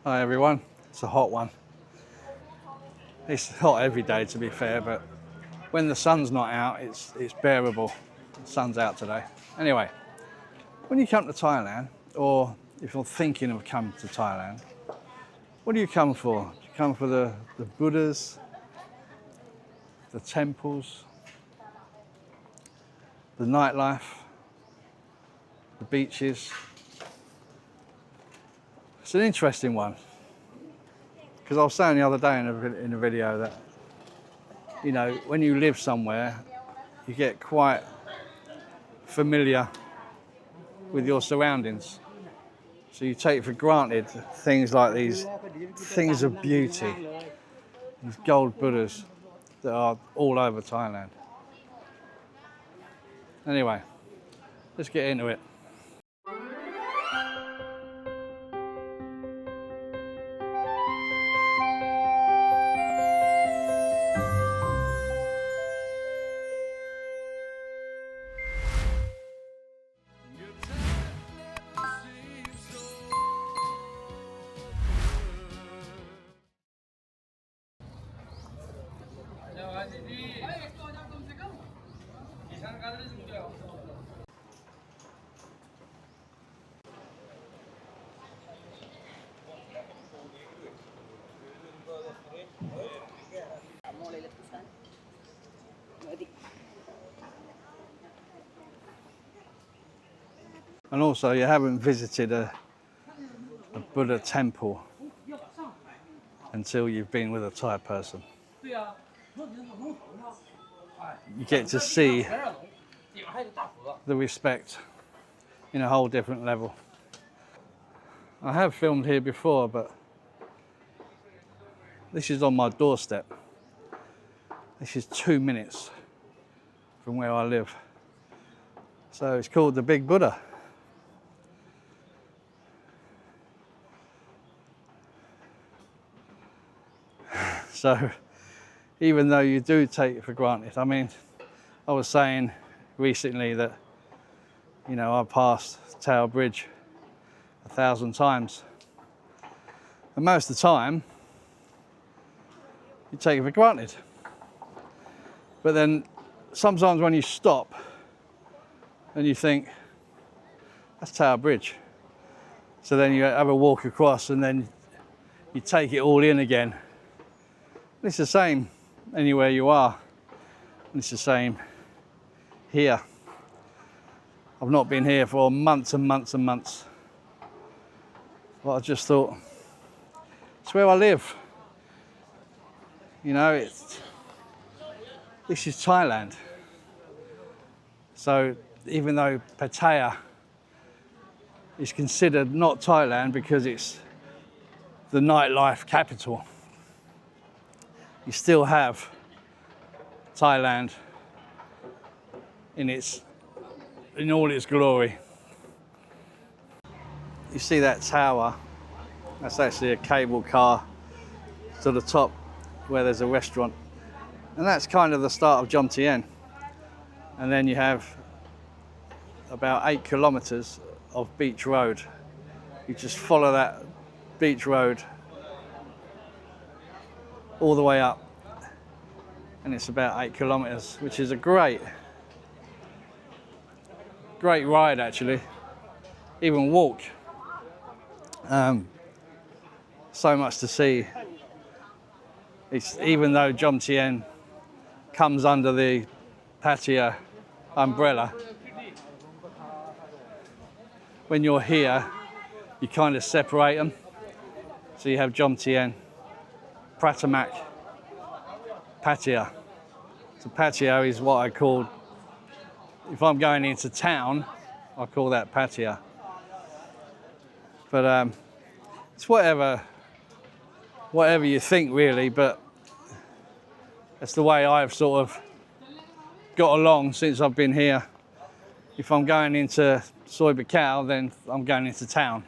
Hi everyone, it's a hot one. It's hot every day to be fair, but when the sun's not out, it's bearable. The sun's out today. Anyway, when you come to Thailand, or if you're thinking of coming to Thailand, what do you come for? Do you come for the Buddhas, the temples, the nightlife, the beaches? It's an interesting one. Because I was saying the other day in a video that, you know, when you live somewhere, you get quite familiar with your surroundings. So you take for granted things like these things of beauty, these gold Buddhas that are all over Thailand. Anyway, let's get into it. And also, you haven't visited a Buddha temple until you've been with a Thai person. You get to see the respect in a whole different level. I have filmed here before, but this is on my doorstep. This is 2 minutes from where I live. So it's called the Big Buddha. So even though you do take it for granted, I mean, I was saying recently that, you know, I passed Tower Bridge 1,000 times. And most of the time, you take it for granted. But then sometimes when you stop and you think, that's Tower Bridge. So then you have a walk across and then you take it all in again. It's the same anywhere you are. It's the same here. I've not been here for months and months and months. But I just thought, it's where I live. You know, this is Thailand. So even though Pattaya is considered not Thailand because it's the nightlife capital, you still have Thailand in all its glory. You see that tower? That's actually a cable car to the top where there's a restaurant. And that's kind of the start of Jomtien. And then you have about 8 kilometers of beach road. You just follow that beach road all the way up. And it's about 8 kilometers, which is a great ride actually. Even walk. So much to see. Even though Jomtien comes under the Pattaya umbrella, when you're here, you kind of separate them. So you have Jomtien, Pratamak, Pattaya. So Pattaya is what I call, if I'm going into town, I call that Pattaya. But it's whatever you think really, but that's the way I've sort of got along since I've been here. If I'm going into Soi Buakhao, then I'm going into town.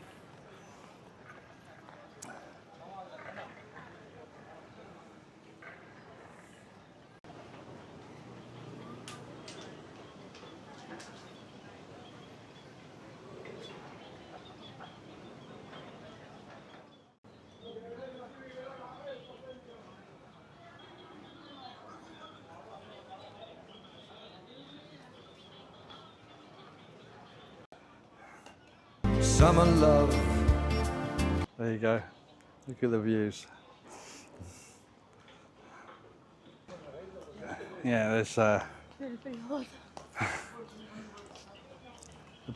summer love. There you go. Look at the views. Yeah, there's the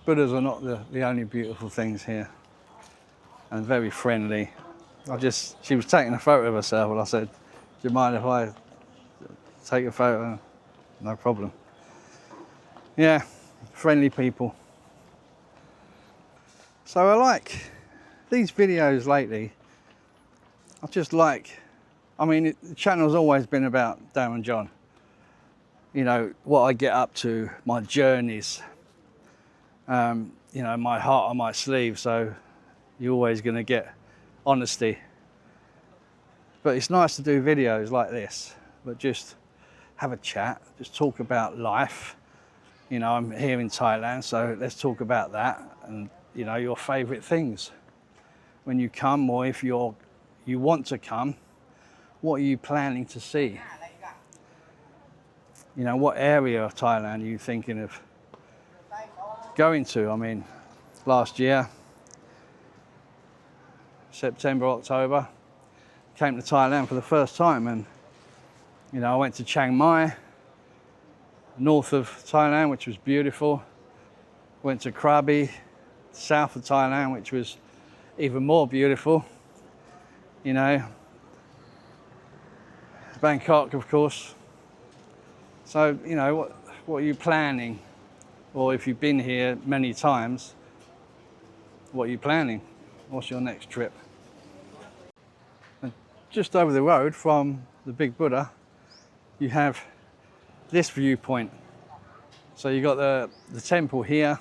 Buddhas are not the only beautiful things here, and very friendly. She was taking a photo of herself, and I said, "Do you mind if I take a photo?" No problem. Yeah, friendly people. So I like these videos lately. I mean, the channel's always been about Darren John. You know, what I get up to, my journeys, you know, my heart on my sleeve, so you're always going to get honesty. But it's nice to do videos like this, but just have a chat, just talk about life. You know, I'm here in Thailand, so let's talk about that, and you know, your favourite things when you come, or if you want to come, what are you planning to see? You know, what area of Thailand are you thinking of going to? I mean, last year, September, October, came to Thailand for the first time, and you know, I went to Chiang Mai, north of Thailand, which was beautiful. Went to Krabi, south of Thailand, which was even more beautiful. You know, Bangkok, of course. So, you know, what are you planning? Or if you've been here many times, what are you planning? What's your next trip? And just over the road from the Big Buddha, you have this viewpoint. So you've got the temple here,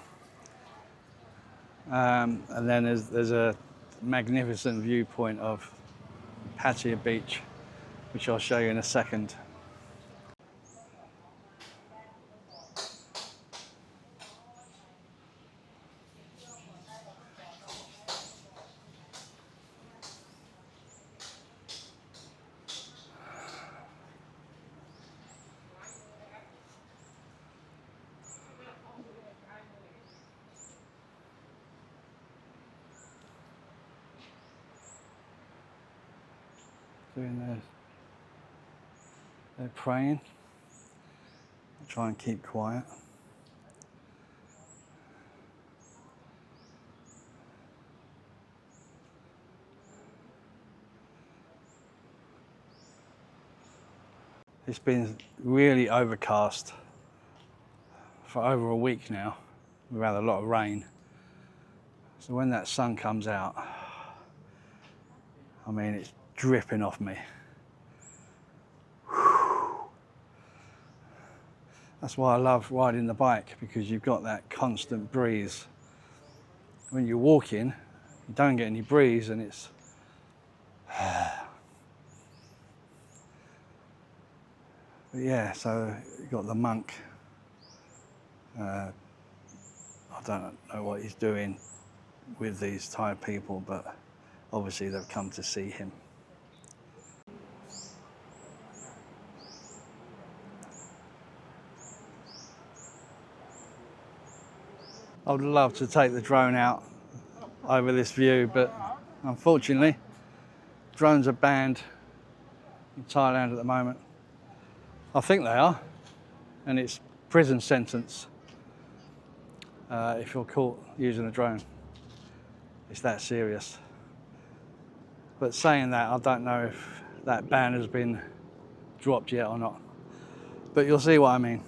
and then there's a magnificent viewpoint of Pattaya Beach, which I'll show you in a second. They're praying. I'll try and keep quiet. It's been really overcast for over a week now. We've had a lot of rain. So when that sun comes out, I mean, it's dripping off me. That's why I love riding the bike, because you've got that constant breeze. When you're walking, you don't get any breeze, and it's but yeah, so you've got the monk. I don't know what he's doing with these Thai people, but obviously they've come to see him. I would love to take the drone out over this view, but unfortunately, drones are banned in Thailand at the moment. I think they are, and it's prison sentence if you're caught using a drone. It's that serious. But saying that, I don't know if that ban has been dropped yet or not. But you'll see what I mean.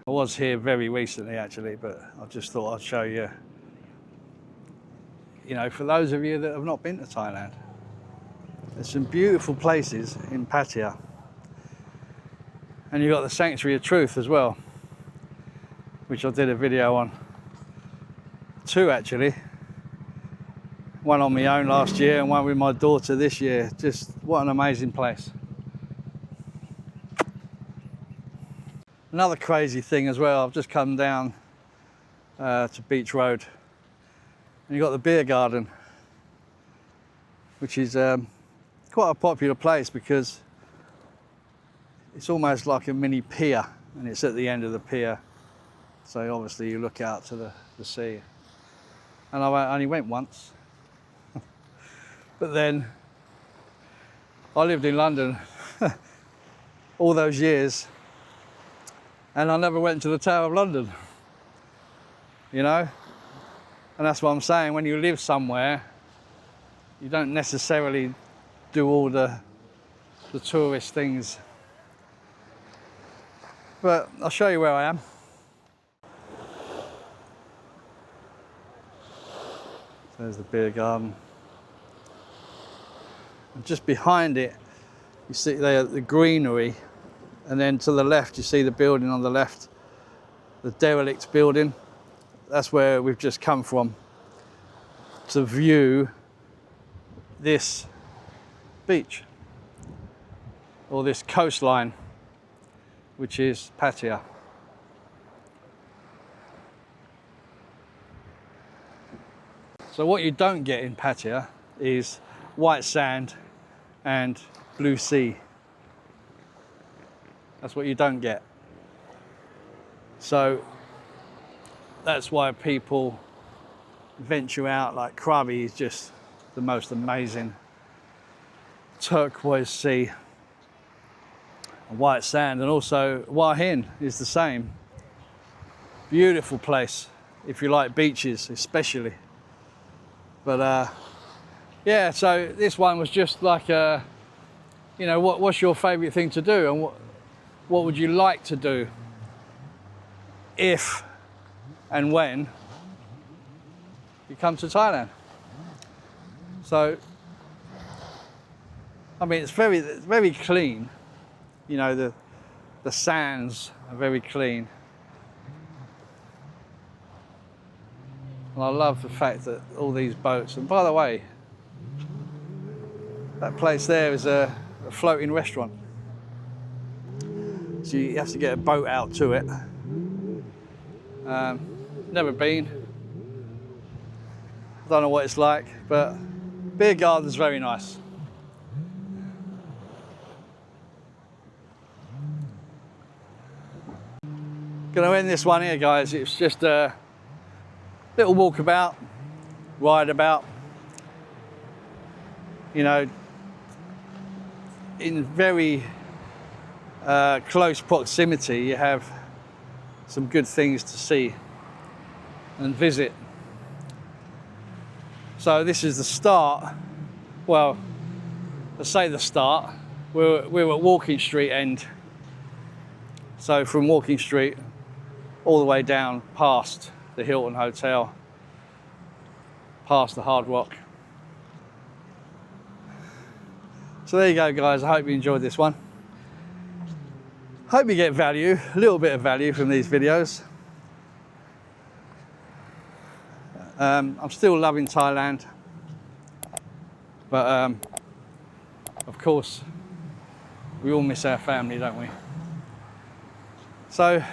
I was here very recently actually, but I just thought I'd show you, you know, for those of you that have not been to Thailand, there's some beautiful places in Pattaya. And you've got the Sanctuary of Truth as well, which I did a video on. Two actually. One on my own last year and one with my daughter this year. Just what an amazing place. Another crazy thing as well, I've just come down to Beach Road, and you've got the beer garden, which is quite a popular place because it's almost like a mini pier, and it's at the end of the pier. So obviously you look out to the sea. And I only went once. But then I lived in London all those years, and I never went to the Tower of London, you know? And that's what I'm saying, when you live somewhere, you don't necessarily do all the tourist things. But I'll show you where I am. There's the beer garden. And just behind it, you see there the greenery, and then to the left you see the building on the left, the derelict building. That's where we've just come from to view this beach, or this coastline, which is Pattaya. So what you don't get in Pattaya is white sand and blue sea. That's what you don't get. So that's why people venture out. Like Krabi is just the most amazing turquoise sea, white sand, and also Wahin is the same. Beautiful place if you like beaches, especially. But yeah, so this one was just like you know, what's your favourite thing to do, and what would you like to do if and when you come to Thailand? So I mean, it's very clean. You know, the sands are very clean. And I love the fact that all these boats, and by the way, that place there is a floating restaurant. So you have to get a boat out to it. Never been. I don't know what it's like, but beer garden's very nice. Gonna end this one here, guys. It's just a little walkabout, ride about. You know, in very close proximity, you have some good things to see and visit. So this is the start. Well, let's say the start. We're at Walking Street end. So from Walking Street all the way down past the Hilton Hotel, past the Hard Rock. So there you go, guys. I hope you enjoyed this one. Hope you get value, a little bit of value from these videos. I'm still loving Thailand, but of course we all miss our family, don't we? So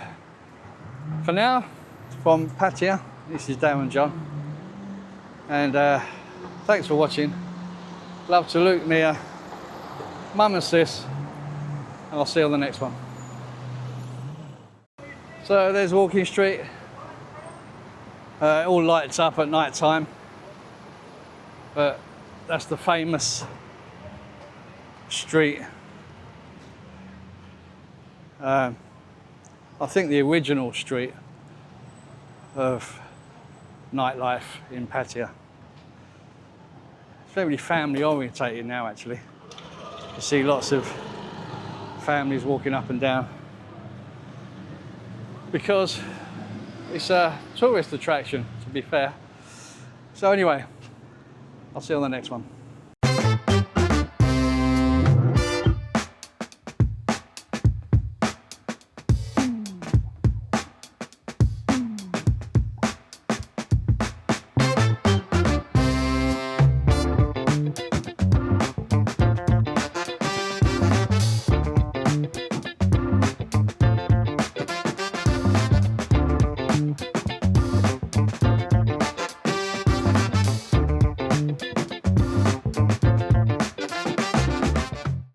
for now, from Pattaya, this is Darren John, and thanks for watching. Love to Luke, Mia, Mum and Sis, and I'll see you on the next one. So there's Walking Street. It all lights up at night time, but that's the famous street. I think the original street of nightlife in Pattaya. It's very family orientated now, actually. You see lots of families walking up and down because it's a tourist attraction, to be fair. So anyway, I'll see you on the next one.